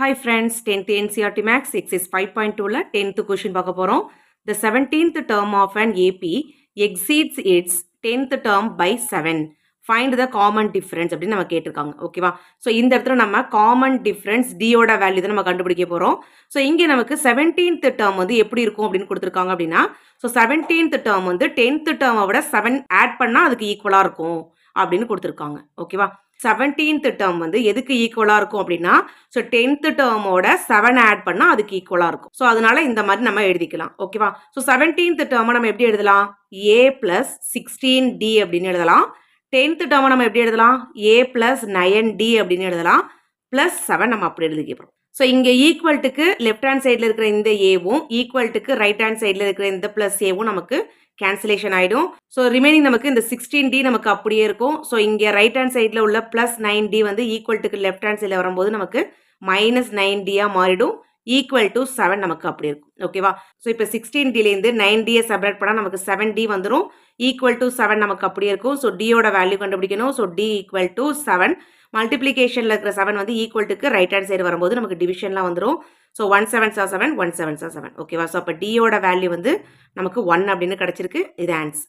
Hi friends, 10th NCERT Max Exercise 5.2ல 10th question பார்க்க போறோம். The 17th term of an AP exceeds its 10th term by 7. Find the common difference அப்படின்னு நம்ம கேட்டிருக்காங்க. ஓகேவா? So இந்த இடத்துல நம்ம காமன் டிஃபரன்ஸ் டியோட வேல்யூ தான் நம்ம கண்டுபிடிக்க போறோம். ஸோ இங்கே நமக்கு 17th டேர்ம் வந்து எப்படி இருக்கும் அப்படின்னு கொடுத்துருக்காங்க அப்படின்னா, ஸோ 17th டேர்ம் வந்து 10th டேர்மை விட 7 ஆட் பண்ணா அதுக்கு ஈக்குவலா இருக்கும் அப்படின்னு கொடுத்துருக்காங்க. ஓகேவா? 17th டேர்ம் வந்து எதுக்கு ஈக்குவலா இருக்கும் அப்படின்னா, ஸோ 10th டேர்மோட 7 ஆட் பண்ணா அதுக்கு ஈக்குவலா இருக்கும். ஸோ அதனால இந்த மாதிரி நம்ம எழுதிக்கலாம். ஓகேவா? ஸோ 17th டேர்மை நம்ம எப்படி எழுதலாம்? a பிளஸ் 16d அப்படின்னு எழுதலாம். 10th டேர்மை நம்ம எப்படி எழுதலாம்? a பிளஸ் 9d அப்படின்னு எழுதலாம். பிளஸ் 7 நம்ம அப்படி எழுதிக்கிறோம். ஸோ இங்கே ஈக்குவல்ட்டுக்கு லெஃப்ட் ஹேண்ட் சைடில் இருக்கிற இந்த ஏவும் ஈக்குவல்ட்டுக்கு ரைட் ஹேண்ட் சைடில் இருக்கிற இந்த பிளஸ் ஏவும் நமக்கு கேன்சலேஷன் ஆகிடும். ஸோ ரிமைனிங் நமக்கு இந்த 16d நமக்கு அப்படியே இருக்கும். ஸோ இங்கே ரைட் ஹேண்ட் சைடில் உள்ள பிளஸ் 9d வந்து ஈக்குவல்ட்டுக்கு லெஃப்ட் ஹேண்ட் சைடில் வரும்போது நமக்கு மைனஸ் 9dயாக மாறிடும். ஈக்குவல் டு 7 நமக்கு அப்படி இருக்கும். ஓகேவா? ஸோ இப்போ 16dலேருந்து 9dயை செப்பரேட் பண்ணால் நமக்கு 7d வந்துடும். ஈக்குவல் டு 7 நமக்கு அப்படியே இருக்கும். ஸோ டியோட வேல்யூ கண்டுபிடிக்கணும். So d equal to 7. மல்டிப்ளிகேஷனில் இருக்கிற 7 வந்து ஈக்குவல்ட்டுக்கு ரைட் ஹேண்ட் சைடு வரும்போது நமக்கு டிவிஷன்லாம் வந்துடும். ஸோ 1 7 7 1 7 7. ஓகேவா? ஸோ அப்போ டியோட வேல்யூ வந்து நமக்கு 1 அப்படின்னு கிடச்சிருக்கு. இது ஆன்சர்.